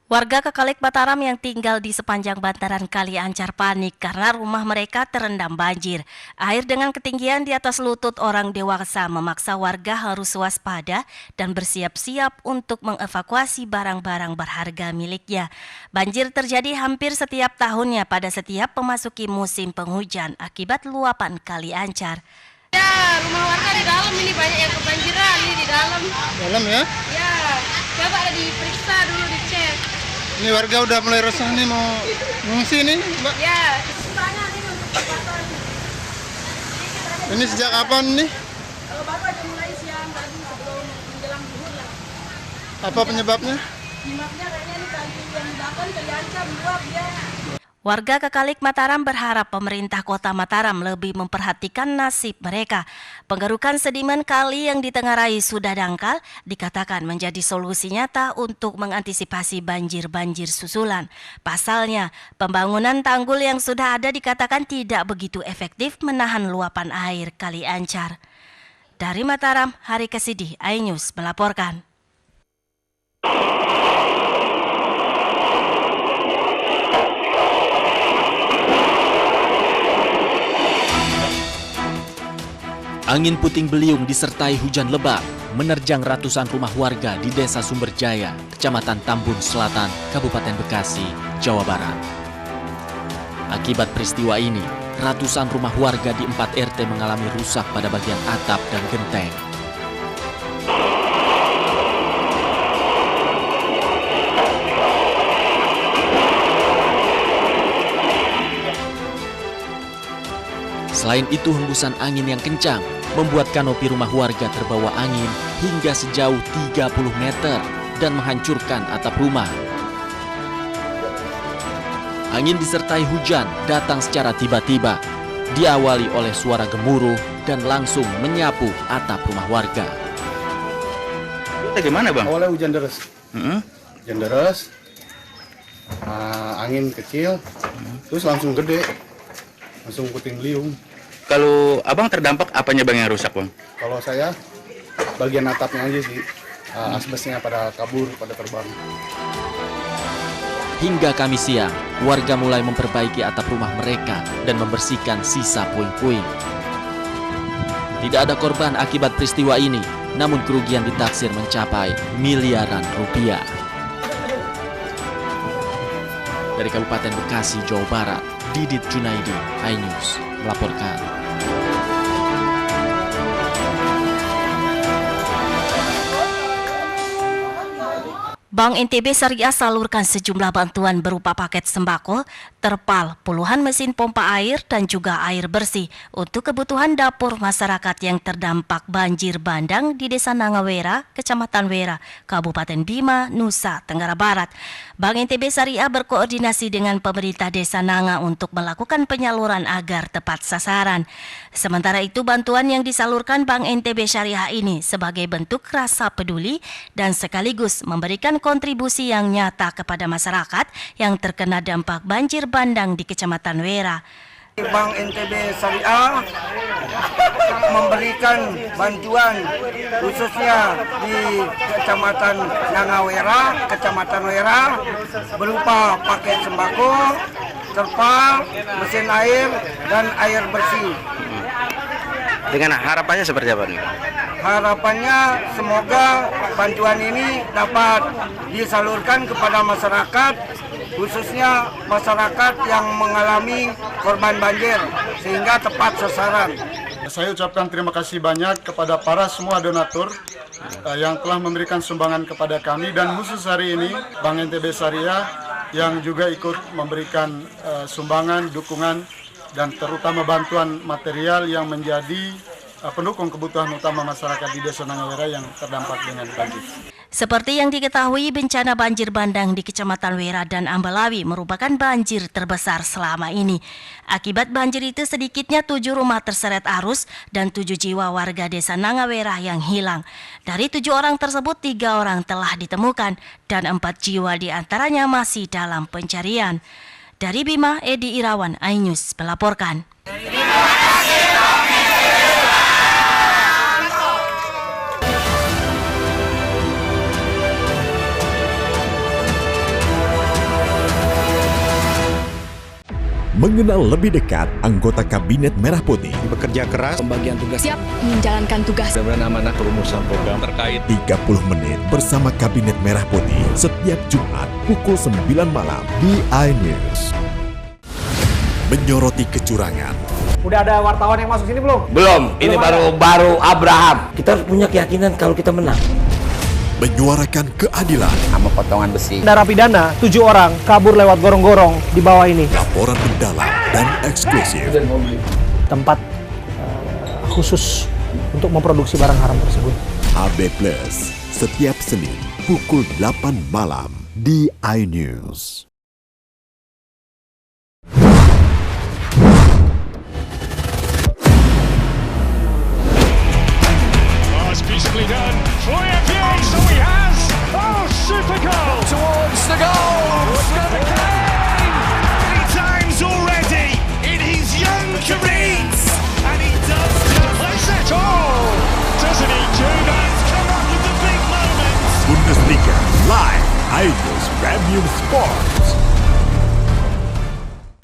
Warga Kekalik Mataram yang tinggal di sepanjang bantaran Kali Ancar panik karena rumah mereka terendam banjir. Air dengan ketinggian di atas lutut orang dewasa memaksa warga harus waspada dan bersiap-siap untuk mengevakuasi barang-barang berharga miliknya. Banjir terjadi hampir setiap tahunnya pada setiap memasuki musim penghujan akibat luapan Kali Ancar. Ya, rumah warga di dalam ini banyak yang kebanjiran ini di dalam. Dalam ya? Ya, coba diperiksa dulu, dicek. Ini warga udah mulai resah nih mau ngungsi nih, Mbak. Ya, susahnya ini untuk perbatasan. Ini sejak kapan nih? Kalau Bapak udah mulai siang tadi sebelum menjelang zuhur lah. Apa penyebabnya? Penyebabnya kayaknya ini tadi yang di belakang terlihat meluap ya. Warga Kekalik Mataram berharap pemerintah kota Mataram lebih memperhatikan nasib mereka. Penggerukan sedimen kali yang ditengarai sudah dangkal dikatakan menjadi solusi nyata untuk mengantisipasi banjir-banjir susulan. Pasalnya, pembangunan tanggul yang sudah ada dikatakan tidak begitu efektif menahan luapan air Kali Ancar. Dari Mataram, Hari Kesidih, iNews melaporkan. Angin puting beliung disertai hujan lebat menerjang ratusan rumah warga di Desa Sumberjaya, Kecamatan Tambun Selatan, Kabupaten Bekasi, Jawa Barat. Akibat peristiwa ini, ratusan rumah warga di 4 RT mengalami rusak pada bagian atap dan genteng. Selain itu, hembusan angin yang kencang membuat kanopi rumah warga terbawa angin hingga sejauh 30 meter dan menghancurkan atap rumah. Angin disertai hujan datang secara tiba-tiba, diawali oleh suara gemuruh dan langsung menyapu atap rumah warga. Gimana, Bang? Awalnya hujan deras. Hujan deras, angin kecil, terus langsung gede, langsung puting beliung. Kalau abang terdampak apanya bang yang rusak bang? Kalau saya bagian atapnya aja sih, asbesnya pada kabur, pada terbang. Hingga Kamis siang, warga mulai memperbaiki atap rumah mereka dan membersihkan sisa puing-puing. Tidak ada korban akibat peristiwa ini, namun kerugian ditaksir mencapai miliaran rupiah. Dari Kabupaten Bekasi, Jawa Barat, Didit Junaidi, iNews melaporkan. Bank NTB Syariah salurkan sejumlah bantuan berupa paket sembako, terpal, puluhan mesin pompa air, dan juga air bersih untuk kebutuhan dapur masyarakat yang terdampak banjir bandang di Desa Nangawera, Kecamatan Wera, Kabupaten Bima, Nusa Tenggara Barat. Bank NTB Syariah berkoordinasi dengan pemerintah Desa Nanga untuk melakukan penyaluran agar tepat sasaran. Sementara itu, bantuan yang disalurkan Bank NTB Syariah ini sebagai bentuk rasa peduli dan sekaligus memberikan kontribusi yang nyata kepada masyarakat yang terkena dampak banjir bandang di Kecamatan Wera. Bank NTB Syariah memberikan bantuan khususnya di Kecamatan Nangawera, Kecamatan Wera berupa paket sembako, terpal, mesin air, dan air bersih. Dengan harapannya seperti apa nih? Harapannya semoga bantuan ini dapat disalurkan kepada masyarakat, khususnya masyarakat yang mengalami korban banjir, sehingga tepat sasaran. Saya ucapkan terima kasih banyak kepada para semua donatur yang telah memberikan sumbangan kepada kami, dan khusus hari ini Bank NTB Syariah yang juga ikut memberikan sumbangan, dukungan, dan terutama bantuan material yang menjadi pendukung kebutuhan utama masyarakat di Desa Nangawera yang terdampak dengan banjir. Seperti yang diketahui, bencana banjir bandang di Kecamatan Wera dan Ambalawi merupakan banjir terbesar selama ini. Akibat banjir itu sedikitnya 7 rumah terseret arus dan 7 jiwa warga Desa Nangawera yang hilang. Dari 7 orang tersebut, 3 orang telah ditemukan dan 4 jiwa diantaranya masih dalam pencarian. Dari Bima, Edi Irawan, iNews melaporkan. mengenal lebih dekat anggota Kabinet Merah Putih. Bekerja keras, pembagian tugas, siap menjalankan tugas. amanah perumusan program terkait 30 menit bersama Kabinet Merah Putih setiap Jumat pukul 9 malam di iNews. Menyoroti kecurangan. Udah ada wartawan yang masuk sini belum? Belum. Ini baru Abraham. Kita harus punya keyakinan kalau kita menang. Menyuarakan keadilan. Sama potongan besi. Narapidana 7 orang kabur lewat gorong-gorong di bawah ini. Laporan mendalam dan eksklusif. Tempat khusus untuk memproduksi barang haram tersebut. HB Plus setiap Senin pukul 8 malam di iNews. Beautifully done. Floyer Pierre, so he has. Oh, super goal. Towards the goal. Three times already in his young career. And he does place it. Oh, doesn't he do that? Come up with the big moments. Bundesliga live iNews Premium Sports.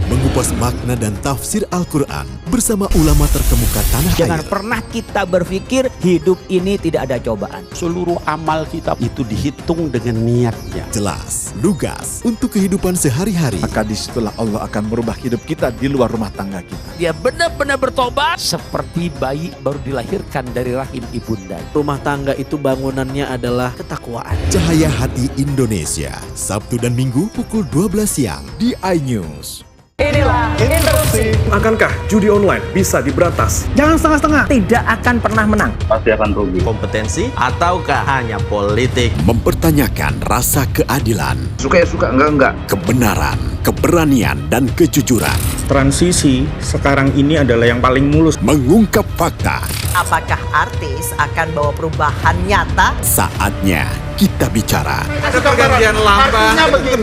Mengupas makna dan tafsir Al-Quran bersama ulama terkemuka tanah air. Jangan pernah kita berpikir hidup ini tidak ada cobaan. Seluruh amal kita itu dihitung dengan niatnya. Jelas, lugas untuk kehidupan sehari-hari. Maka disitulah Allah akan merubah hidup kita di luar rumah tangga kita. Dia benar-benar bertobat seperti bayi baru dilahirkan dari rahim ibunda. Rumah tangga itu bangunannya adalah ketakwaan. Cahaya Hati Indonesia, Sabtu dan Minggu pukul 12 siang di iNews. Inilah interupsi. Akankah judi online bisa diberantas? Jangan setengah-setengah. Tidak akan pernah menang. Pasti akan rugi. Kompetensi ataukah hanya politik? Mempertanyakan rasa keadilan. Suka ya suka, enggak. Kebenaran, keberanian, dan kejujuran. Transisi sekarang ini adalah yang paling mulus. Mengungkap fakta. Apakah artis akan bawa perubahan nyata? Saatnya kita bicara. Ada pergantian lamba.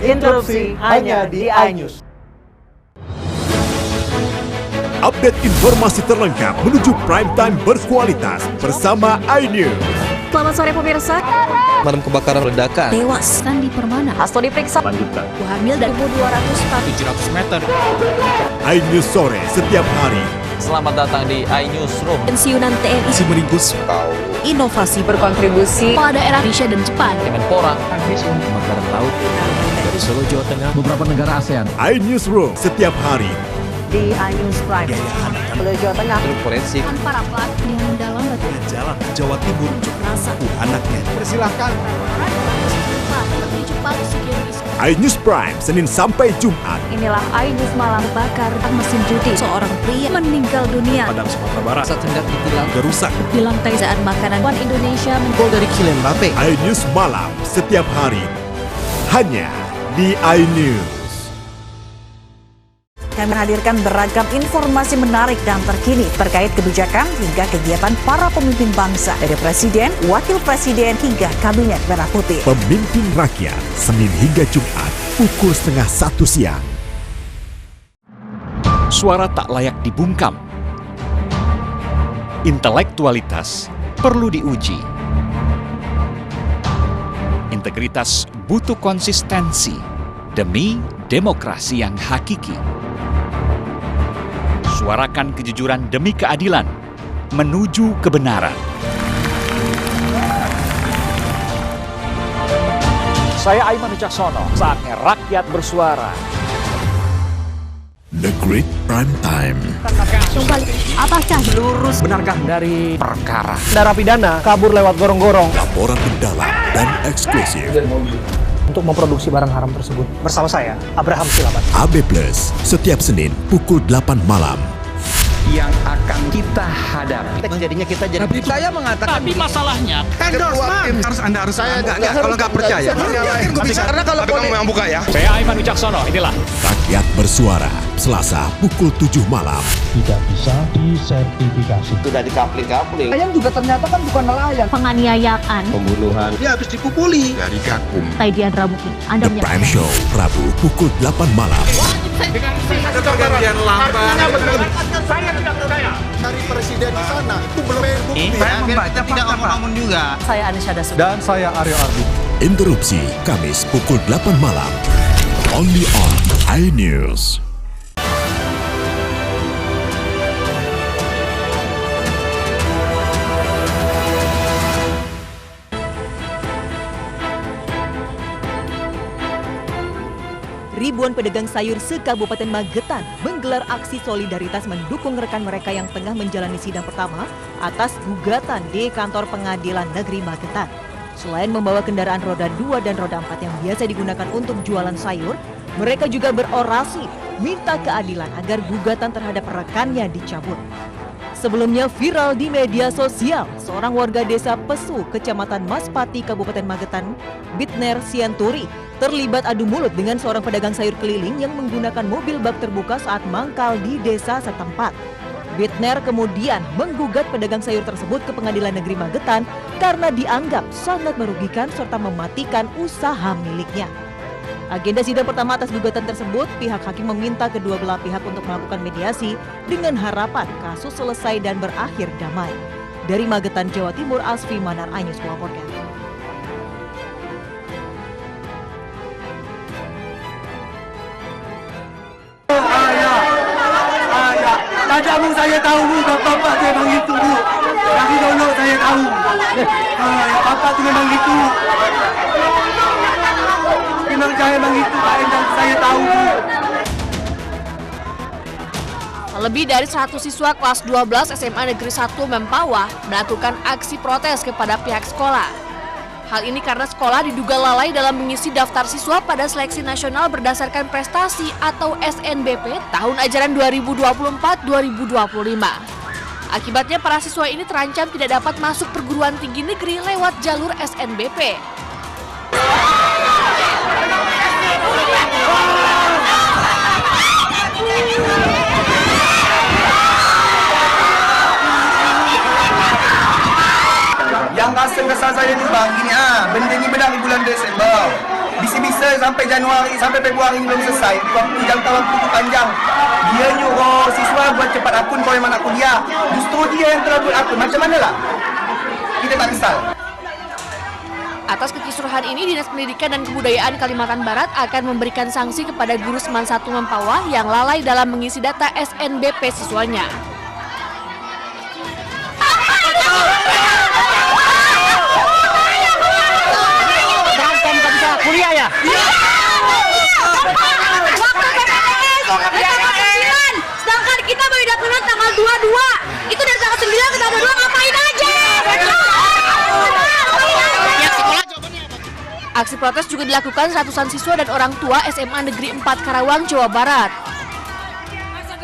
Interupsi hanya di iNews. Update informasi terlengkap menuju prime time berkualitas bersama iNews. Selamat sore pemirsa. Pemadam kebakaran ledakan. Tewas Sandi Permana. Hasto diperiksa. Lanjutkan. Hamil dan 700 meter. iNews sore setiap hari. Selamat datang di iNewsroom. pensiunan TNI. Si meringkus. Inovasi berkontribusi pada daerah Indonesia dan Jepang. Kemenpora. Kebakaran laut. Dari Solo, Jawa Tengah. Beberapa negara ASEAN. iNewsroom setiap hari. Di iNews Prime. Solo, Jawa Tengah. Forensik. Para pelaku yang mendalam batu. Jalan Jawa Timur. Rasa. Anaknya. Persilahkan. iNews Prime Senin sampai Jumat. Inilah iNews malam bakar mesin judi. Seorang pria meninggal dunia. Padang Sumatera Barat. Saat hendak ditilang. Gerusak. Di lantai saat makanan Wan Indonesia Gol dari Kylian Mbappe. iNews malam setiap hari. Hanya di iNews. Kami menghadirkan beragam informasi menarik dan terkini terkait kebijakan hingga kegiatan para pemimpin bangsa dari Presiden, Wakil Presiden hingga Kabinet Merah Putih. Pemimpin Rakyat, Senin hingga Jumat, pukul 12:30 siang. Suara tak layak dibungkam. Intelektualitas perlu diuji. Integritas butuh konsistensi demi demokrasi yang hakiki. Suarakan kejujuran demi keadilan, menuju kebenaran. Saya Aiman Wicaksono. Saatnya rakyat bersuara. The Great Prime Time. Apakah Lurus benarkah dari perkara narapidana kabur lewat gorong-gorong? Laporan mendalam dan eksklusif. Untuk memproduksi barang haram tersebut. Bersama saya, Abraham Silaban. AB Plus setiap Senin pukul 8 malam. Yang akan kita hadapi. Jadinya kita jadi. Tapi saya mengatakan. Tapi masalahnya Endorsement. Anda harus saya nggak kalau nggak percaya. Karena kalau kamu yang buka ya. Saya Aiman Wicaksono. Inilah Rakyat bersuara Selasa pukul 7 malam. Tidak bisa disertifikasi. Sudah dikapling-kapling. Ayam juga ternyata kan bukan nelayan. penganiayaan? Pembunuhan. Dia habis dipukuli. Dari Gakum. Taidian Rabuki. Anda The Prime Show Rabu pukul 8 malam. Ada pergantian lamba. Saya tidak percaya. Cari presiden di sana itu belum bukti. Saya membaca tidak ngomong juga. Saya Anisyada Subi. Dan saya Aryo Ardi. Interupsi Kamis pukul 8 malam. Only on iNews. ribuan pedagang sayur se-Kabupaten Magetan menggelar aksi solidaritas mendukung rekan mereka yang tengah menjalani sidang pertama atas gugatan di kantor Pengadilan Negeri Magetan. Selain membawa kendaraan roda 2 dan roda 4 yang biasa digunakan untuk jualan sayur, mereka juga berorasi minta keadilan agar gugatan terhadap rekannya dicabut. Sebelumnya viral di media sosial, seorang warga desa Pesu, Kecamatan Maspati, Kabupaten Magetan, Bitner Sianturi, terlibat adu mulut dengan seorang pedagang sayur keliling yang menggunakan mobil bak terbuka saat mangkal di desa setempat. Bitner kemudian menggugat pedagang sayur tersebut ke Pengadilan Negeri Magetan karena dianggap sangat merugikan serta mematikan usaha miliknya. Agenda sidang pertama atas gugatan tersebut, pihak hakim meminta kedua belah pihak untuk melakukan mediasi dengan harapan kasus selesai dan berakhir damai. Dari Magetan, Jawa Timur, Asfi Manar Anyus melaporkan. Tadi saya tahu Bu, bapak itu memang gitu Bu. Dari dulu saya tahu. Bapak itu memang gitu. Memang saya memang itu Pak Endang, saya tahu Bu. Lebih dari 100 siswa kelas 12 SMA Negeri 1 Mempawah melakukan aksi protes kepada pihak sekolah. Hal ini karena sekolah diduga lalai dalam mengisi daftar siswa pada seleksi nasional berdasarkan prestasi atau SNBP tahun ajaran 2024-2025. Akibatnya para siswa ini terancam tidak dapat masuk perguruan tinggi negeri lewat jalur SNBP. Yang kesal saya ni bang, gini benda ni benar di bulan Desember. Bisa-bisa sampai Januari, sampai Februari belum selesai. Waktu jangka waktu itu panjang. Dia nyuruh siswa buat cepat akun kalau memang nak kuliah. Justru dia yang telah buat akun. Macam manalah? Kita tak kesal. Atas kekisruhan ini, Dinas Pendidikan dan Kebudayaan Kalimantan Barat akan memberikan sanksi kepada guru Seman 1 Mempawah yang lalai dalam mengisi data SNBP siswanya. Kuliah ya? Sedangkan kita baru datang tanggal 22. Itu dari tanggal 9 ke tanggal 2 ngapain aja? Aksi protes juga dilakukan ratusan siswa dan orang tua SMA Negeri 4 Karawang, Jawa Barat.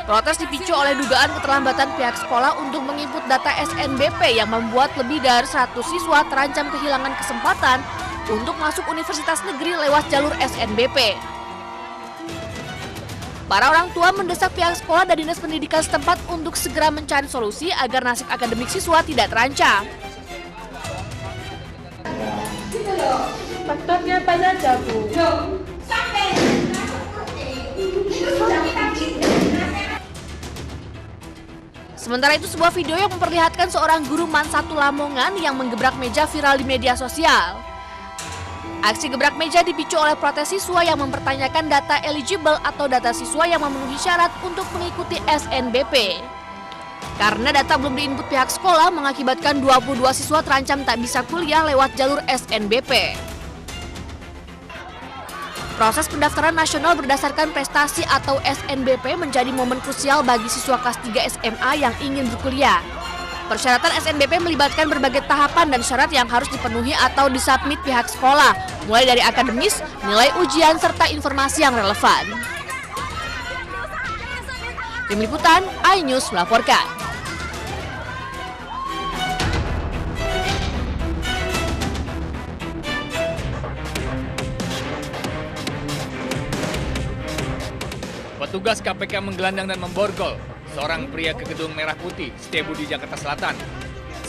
Protes dipicu oleh dugaan keterlambatan pihak sekolah untuk menginput data SNBP yang membuat lebih dari 100 siswa terancam kehilangan kesempatan untuk masuk universitas negeri lewat jalur SNBP. Para orang tua mendesak pihak sekolah dan Dinas Pendidikan setempat untuk segera mencari solusi agar nasib akademik siswa tidak terancam. Faktornya apa saja, Bu? Sementara itu, sebuah video yang memperlihatkan seorang guru MAN 1 Lamongan yang menggebrak meja viral di media sosial. Aksi gebrak meja dipicu oleh protes siswa yang mempertanyakan data eligible atau data siswa yang memenuhi syarat untuk mengikuti SNBP. Karena data belum diinput pihak sekolah mengakibatkan 22 siswa terancam tak bisa kuliah lewat jalur SNBP. Proses pendaftaran nasional berdasarkan prestasi atau SNBP menjadi momen krusial bagi siswa kelas 3 SMA yang ingin berkuliah. Persyaratan SNBP melibatkan berbagai tahapan dan syarat yang harus dipenuhi atau disubmit pihak sekolah, mulai dari akademis, nilai ujian, serta informasi yang relevan. Tim Liputan, iNews melaporkan. Petugas KPK menggelandang dan memborgol seorang pria ke Gedung Merah Putih, Setiabudi, Jakarta Selatan.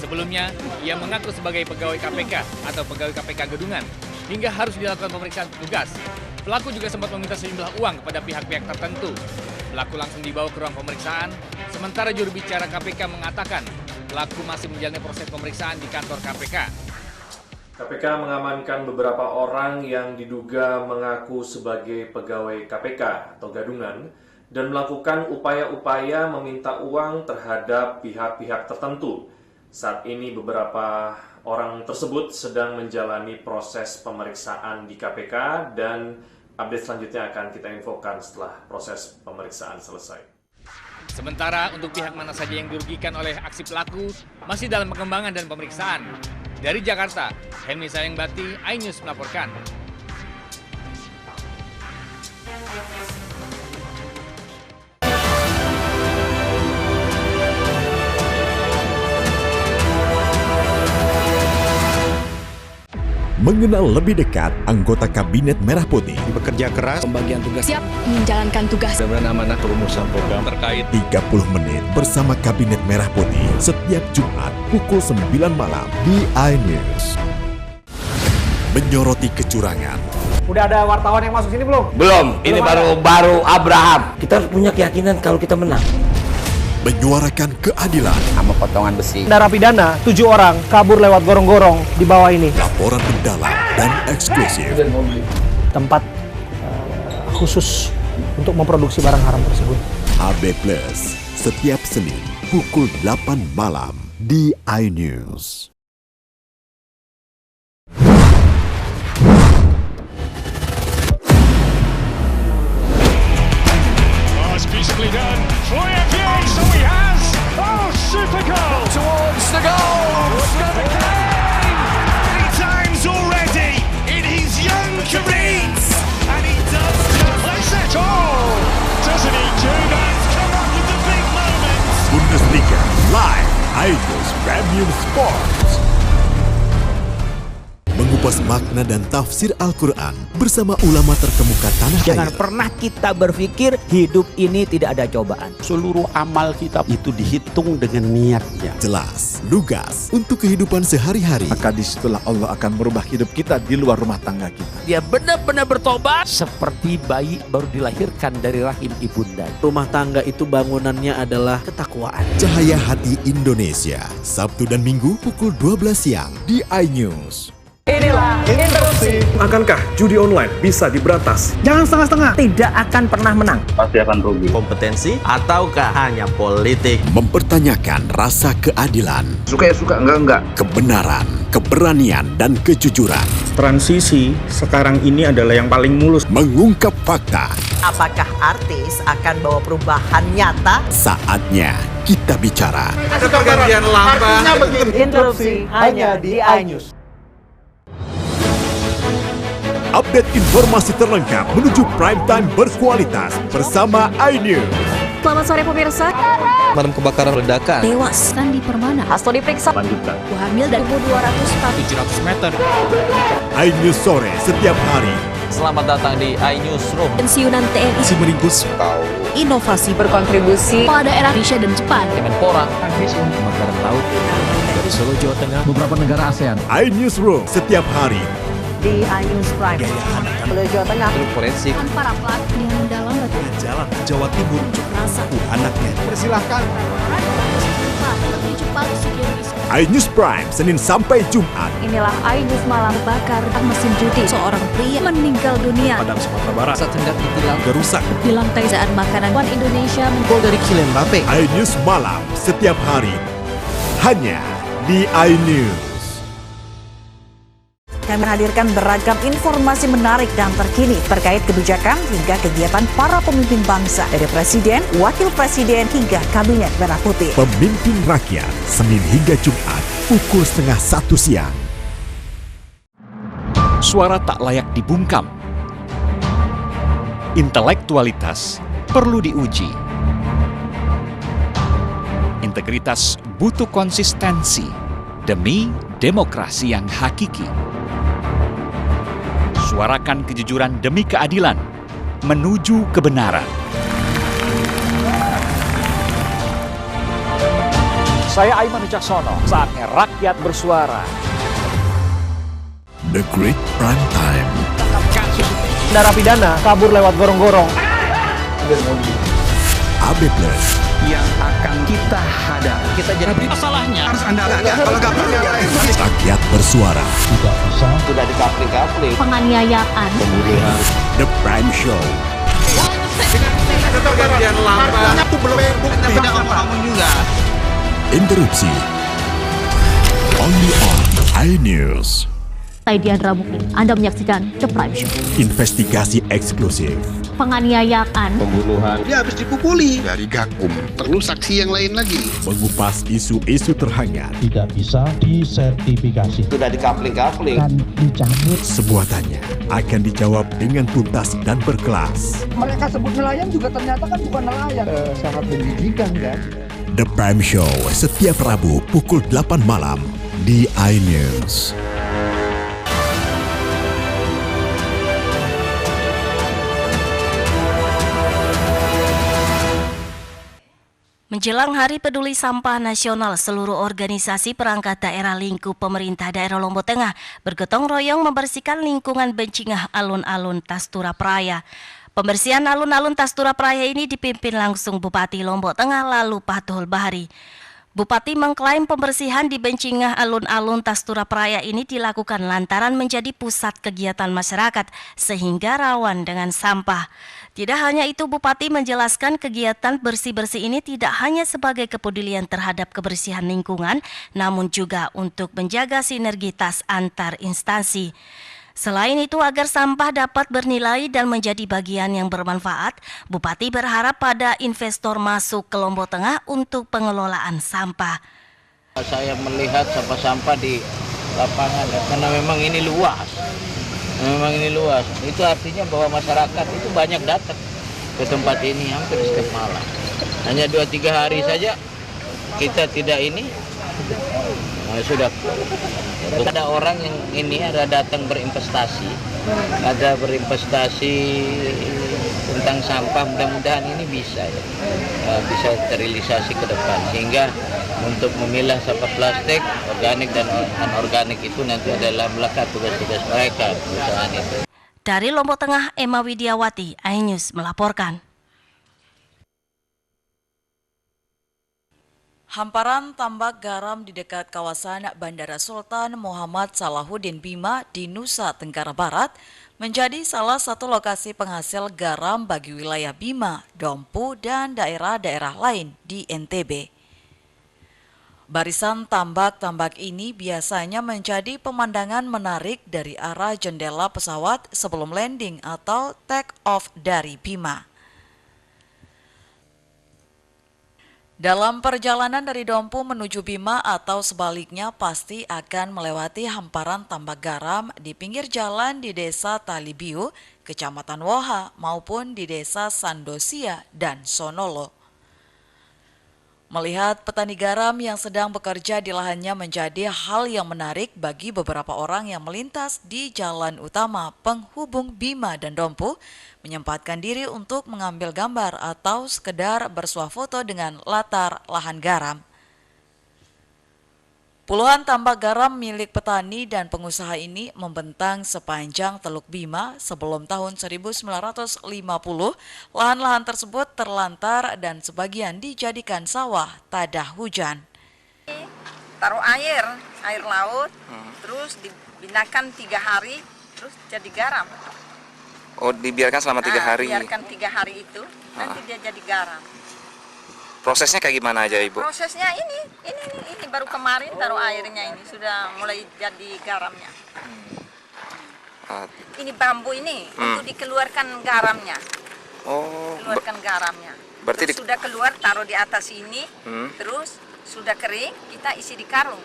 Sebelumnya, ia mengaku sebagai pegawai KPK atau pegawai KPK Gedungan, hingga harus dilakukan pemeriksaan petugas. Pelaku juga sempat meminta sejumlah uang kepada pihak-pihak tertentu. Pelaku langsung dibawa ke ruang pemeriksaan, sementara juru bicara KPK mengatakan pelaku masih menjalani proses pemeriksaan di kantor KPK. KPK mengamankan beberapa orang yang diduga mengaku sebagai pegawai KPK atau Gadungan dan melakukan upaya-upaya meminta uang terhadap pihak-pihak tertentu. Saat ini beberapa orang tersebut sedang menjalani proses pemeriksaan di KPK dan Update selanjutnya akan kita infokan setelah proses pemeriksaan selesai. Sementara untuk pihak mana saja yang dirugikan oleh aksi pelaku masih dalam pengembangan dan pemeriksaan. Dari Jakarta, Helmi Sayangbati, iNews melaporkan. Mengenal lebih dekat anggota Kabinet Merah Putih. Bekerja keras, pembagian tugas, siap menjalankan tugas. benar-benar amanah perumusan program terkait 30 menit bersama Kabinet Merah Putih setiap Jumat pukul 9 malam di iNews. Menyoroti kecurangan. Udah ada wartawan yang masuk sini belum? Belum, ini baru Abraham. Kita harus punya keyakinan kalau kita menang. Menyuarakan keadilan sama potongan besi. Narapidana 7 orang kabur lewat gorong-gorong di bawah ini. Laporan mendalam dan eksklusif. Tempat khusus untuk memproduksi barang haram tersebut. HB Plus setiap Senin pukul 8 malam di iNews. Beautifully done. Troy Appiah, so he has. Oh, super goal towards the goal. Three times already in his young career, and he does just that. Oh, doesn't he do that? Come up with the big moments. Bundesliga live iNews Premium Sports. Mengupas makna dan tafsir Al-Quran bersama ulama terkemuka tanah air. Jangan pernah kita berpikir hidup ini tidak ada cobaan. Seluruh amal kita itu dihitung dengan niatnya. Jelas, lugas untuk kehidupan sehari-hari. Maka disitulah Allah akan merubah hidup kita di luar rumah tangga kita. Dia benar-benar bertobat seperti bayi baru dilahirkan dari rahim ibunda. Rumah tangga itu bangunannya adalah ketakwaan. Cahaya Hati Indonesia, Sabtu dan Minggu pukul 12 siang di iNews. Inilah interupsi. Akankah judi online bisa diberantas? Jangan setengah-setengah. Tidak akan pernah menang. Pasti akan rugi. Kompetensi ataukah hanya politik? Mempertanyakan rasa keadilan. Suka ya suka, enggak. Kebenaran, keberanian, dan kejujuran. Transisi sekarang ini adalah yang paling mulus. Mengungkap fakta. Apakah artis akan bawa perubahan nyata? Saatnya kita bicara. Ada pergantian lambang. Interupsi hanya di iNews. Update informasi terlengkap menuju prime time berkualitas bersama iNews. Selamat sore pemirsa. Pemadam kebakaran ledakan. Tewas Sandi Permana. Hasto diperiksa. Lanjutkan. Hamil dan 200 meter. iNews sore setiap hari. Selamat datang di iNewsroom. Pensiunan TNI. Si meringkus Inovasi berkontribusi pada era Indonesia dan Jepang. Kemenpora. Kebakaran laut dari Solo, Jawa Tengah. Beberapa negara ASEAN. iNewsroom setiap hari. Di iNews Prime. Solo, Jawa Tengah. Forensik. Para pelaku yang mendalam batu Jalan Jawa Timur. rasa. Anaknya. Persilahkan. iNews Prime Senin sampai Jumat. Inilah iNews malam bakar mesin judi. Seorang pria meninggal dunia. Padang Sumatera Barat. Saat hendak ditilang. Gerusak. Di lantai saat makanan One Indonesia menggol dari Kylian Mbappe. iNews malam setiap hari. Hanya di iNews. Kami menghadirkan beragam informasi menarik dan terkini terkait kebijakan hingga kegiatan para pemimpin bangsa dari Presiden, Wakil Presiden hingga Kabinet Merah Putih. Pemimpin Rakyat, Senin hingga Jumat, pukul 12:30 siang. Suara tak layak dibungkam. Intelektualitas perlu diuji. Integritas butuh konsistensi demi demokrasi yang hakiki. Suarakan kejujuran demi keadilan, menuju kebenaran. Saya Aiman Wicaksono. Saatnya rakyat bersuara. The Great Prime Time. Narapidana kabur lewat gorong-gorong. AB Plus. Yang akan kita hadapi. Kita jadi masalahnya. Harus Anda kalau nggak punya Rakyat bersuara. Sudah dikapli-kapli. penganiayaan. Pembunuhan. The Prime Show. ada pergantian lambang. Itu belum bukti. Tidak ngomong juga. Interupsi. Only on iNews. Saya Diandra Mukti. Anda menyaksikan The Prime Show. Investigasi eksklusif. Penganiayaan. Pembunuhan. Dia habis dipukuli. Dari Gakum. Perlu saksi yang lain lagi. Mengupas isu-isu terhangat. Tidak bisa disertifikasi. Sudah dikapling-kapling. Dan dicabut. Semua tanya akan dijawab dengan tuntas dan berkelas. Mereka sebut nelayan juga ternyata kan bukan nelayan. Sangat menjijikan kan? The Prime Show setiap Rabu pukul 8 malam di iNews. Menjelang Hari Peduli Sampah Nasional, seluruh organisasi perangkat daerah lingkup pemerintah daerah Lombok Tengah bergotong royong membersihkan lingkungan Bencingah alun-alun Tastura Praya. Pembersihan alun-alun Tastura Praya ini dipimpin langsung Bupati Lombok Tengah lalu Fathul Bahari. Bupati mengklaim pembersihan di Bencingah alun-alun Tastura Praya ini dilakukan lantaran menjadi pusat kegiatan masyarakat sehingga rawan dengan sampah. Tidak hanya itu, Bupati menjelaskan kegiatan bersih-bersih ini tidak hanya sebagai kepedulian terhadap kebersihan lingkungan, namun juga untuk menjaga sinergitas antar instansi. Selain itu, agar sampah dapat bernilai dan menjadi bagian yang bermanfaat, Bupati berharap pada investor masuk ke Lombok Tengah untuk pengelolaan sampah. Saya melihat sampah-sampah di lapangan karena memang ini luas. Itu artinya bahwa masyarakat itu banyak datang ke tempat ini hampir setiap malam. Hanya 2-3 hari saja kita tidak ini sudah ada orang yang ini ada datang berinvestasi, tentang sampah. Mudah-mudahan ini bisa terrealisasi ke depan sehingga untuk memilah sampah plastik, organik dan anorganik itu nanti adalah melekat tugas-tugas mereka perusahaan itu. Dari Lombok Tengah, Emma Widiawati, iNews melaporkan. Hamparan tambak garam di dekat kawasan Bandara Sultan Muhammad Salahuddin Bima di Nusa Tenggara Barat menjadi salah satu lokasi penghasil garam bagi wilayah Bima, Dompu, dan daerah-daerah lain di NTB. Barisan tambak-tambak ini biasanya menjadi pemandangan menarik dari arah jendela pesawat sebelum landing atau take off dari Bima. Dalam perjalanan dari Dompu menuju Bima atau sebaliknya pasti akan melewati hamparan tambak garam di pinggir jalan di Desa Talibiu, Kecamatan Woha maupun di Desa Sandosia dan Sonolo. Melihat petani garam yang sedang bekerja di lahannya menjadi hal yang menarik bagi beberapa orang yang melintas di jalan utama penghubung Bima dan Dompu, menyempatkan diri untuk mengambil gambar atau sekedar bersuah foto dengan latar lahan garam. Puluhan tambak garam milik petani dan pengusaha ini membentang sepanjang Teluk Bima. Sebelum tahun 1950, lahan-lahan tersebut terlantar dan sebagian dijadikan sawah tadah hujan. Taruh air laut, terus dibinakan 3 hari, terus jadi garam. Oh, dibiarkan selama 3 hari? Biarkan 3 hari itu, nanti dia jadi garam. Prosesnya kayak gimana aja, Ibu? Prosesnya ini baru kemarin taruh airnya ini sudah mulai jadi garamnya. Ini bambu ini untuk dikeluarkan garamnya. Oh, keluarkan garamnya. Berarti sudah keluar, taruh di atas ini, terus sudah kering, kita isi di karung.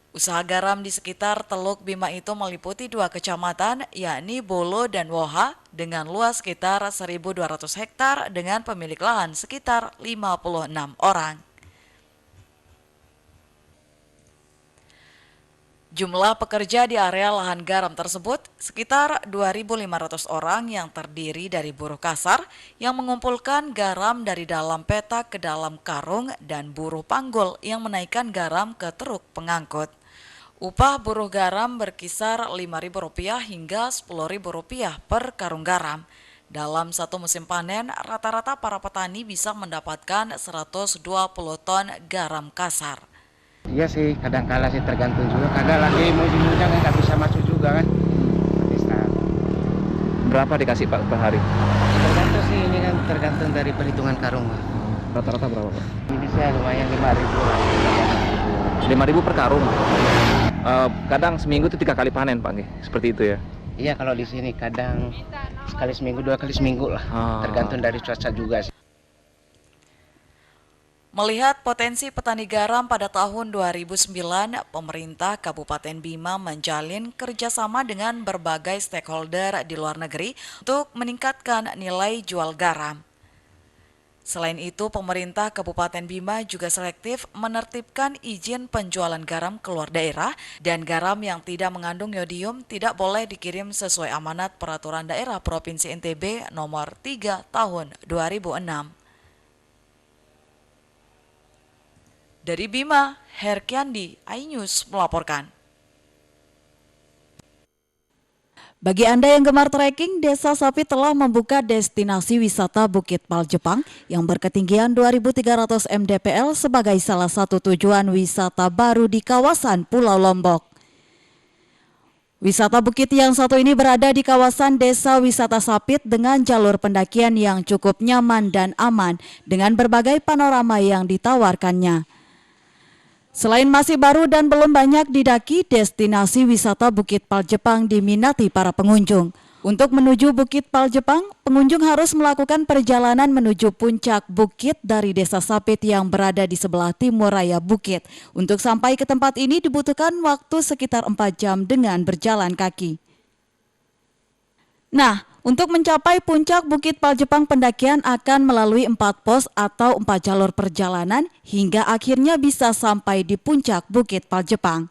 Usaha garam di sekitar Teluk Bima itu meliputi 2 kecamatan, yakni Bolo dan Woha, dengan luas sekitar 1.200 hektar dengan pemilik lahan sekitar 56 orang. Jumlah pekerja di area lahan garam tersebut sekitar 2.500 orang yang terdiri dari buruh kasar yang mengumpulkan garam dari dalam petak ke dalam karung dan buruh panggul yang menaikkan garam ke truk pengangkut. Upah buruh garam berkisar Rp5.000 hingga Rp10.000 per karung garam. Dalam satu musim panen, rata-rata para petani bisa mendapatkan 120 ton garam kasar. Iya sih, kadang-kala sih tergantung juga. Kadang lagi musim hujan nggak bisa masuk juga kan. Berapa dikasih Pak per hari? Tergantung sih, ini kan tergantung dari perhitungan karung. Rata-rata berapa Pak? Ini saya lumayan 5.000 lah. 5.000 per karung? Kadang seminggu itu 3 kali panen Pak, seperti itu ya? Iya, kalau di sini kadang sekali seminggu, 2 kali seminggu lah, tergantung dari cuaca juga. Melihat potensi petani garam pada tahun 2009, pemerintah Kabupaten Bima menjalin kerjasama dengan berbagai stakeholder di luar negeri untuk meningkatkan nilai jual garam. Selain itu, pemerintah Kabupaten Bima juga selektif menertibkan izin penjualan garam keluar daerah dan garam yang tidak mengandung yodium tidak boleh dikirim sesuai amanat Peraturan Daerah Provinsi NTB Nomor 3 Tahun 2006. Dari Bima, Herkiandi, iNews melaporkan. Bagi Anda yang gemar trekking, Desa Sapi telah membuka destinasi wisata Bukit Paljepang yang berketinggian 2.300 mdpl sebagai salah satu tujuan wisata baru di kawasan Pulau Lombok. Wisata bukit yang satu ini berada di kawasan Desa Wisata Sapit dengan jalur pendakian yang cukup nyaman dan aman dengan berbagai panorama yang ditawarkannya. Selain masih baru dan belum banyak didaki, destinasi wisata Bukit Paljepang diminati para pengunjung. Untuk menuju Bukit Paljepang, pengunjung harus melakukan perjalanan menuju puncak bukit dari Desa Sapit yang berada di sebelah timur raya bukit. Untuk sampai ke tempat ini dibutuhkan waktu sekitar 4 jam dengan berjalan kaki. Nah, untuk mencapai puncak Bukit Paljepang, pendakian akan melalui 4 pos atau 4 jalur perjalanan hingga akhirnya bisa sampai di puncak Bukit Paljepang.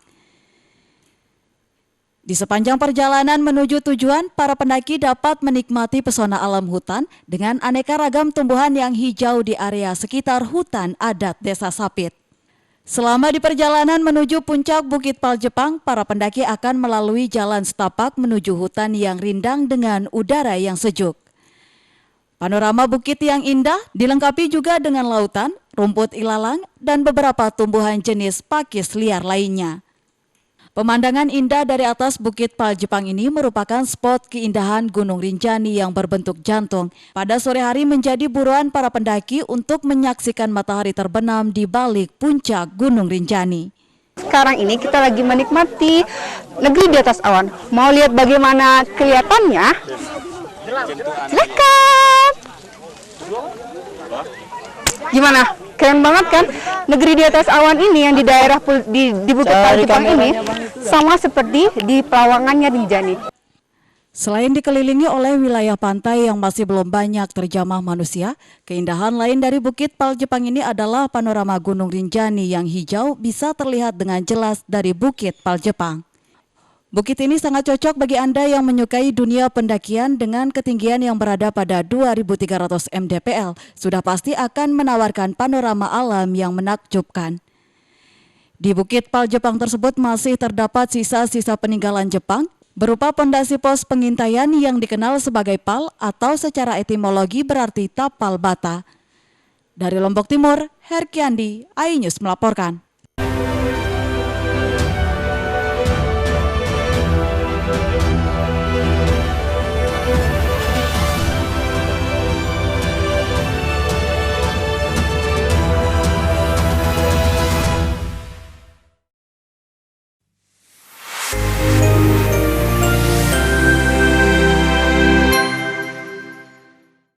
Di sepanjang perjalanan menuju tujuan, para pendaki dapat menikmati pesona alam hutan dengan aneka ragam tumbuhan yang hijau di area sekitar hutan adat Desa Sapit. Selama di perjalanan menuju puncak Bukit Paljepang, para pendaki akan melalui jalan setapak menuju hutan yang rindang dengan udara yang sejuk. Panorama bukit yang indah dilengkapi juga dengan lautan, rumput ilalang, dan beberapa tumbuhan jenis pakis liar lainnya. Pemandangan indah dari atas Bukit Paljepang ini merupakan spot keindahan Gunung Rinjani yang berbentuk jantung. Pada sore hari menjadi buruan para pendaki untuk menyaksikan matahari terbenam di balik puncak Gunung Rinjani. Sekarang ini kita lagi menikmati negeri di atas awan. Mau lihat bagaimana kelihatannya? Silakan. Gimana? Keren banget kan? Negeri di atas awan ini yang di daerah di Bukit Paljepang ini sama seperti di Pelawangannya Rinjani. Selain dikelilingi oleh wilayah pantai yang masih belum banyak terjamah manusia, keindahan lain dari Bukit Paljepang ini adalah panorama Gunung Rinjani yang hijau bisa terlihat dengan jelas dari Bukit Paljepang. Bukit ini sangat cocok bagi Anda yang menyukai dunia pendakian dengan ketinggian yang berada pada 2.300 mdpl. Sudah pasti akan menawarkan panorama alam yang menakjubkan. Di Bukit Paljepang tersebut masih terdapat sisa-sisa peninggalan Jepang berupa pondasi pos pengintaian yang dikenal sebagai PAL atau secara etimologi berarti tapal bata. Dari Lombok Timur, Herkiandi, iNews melaporkan.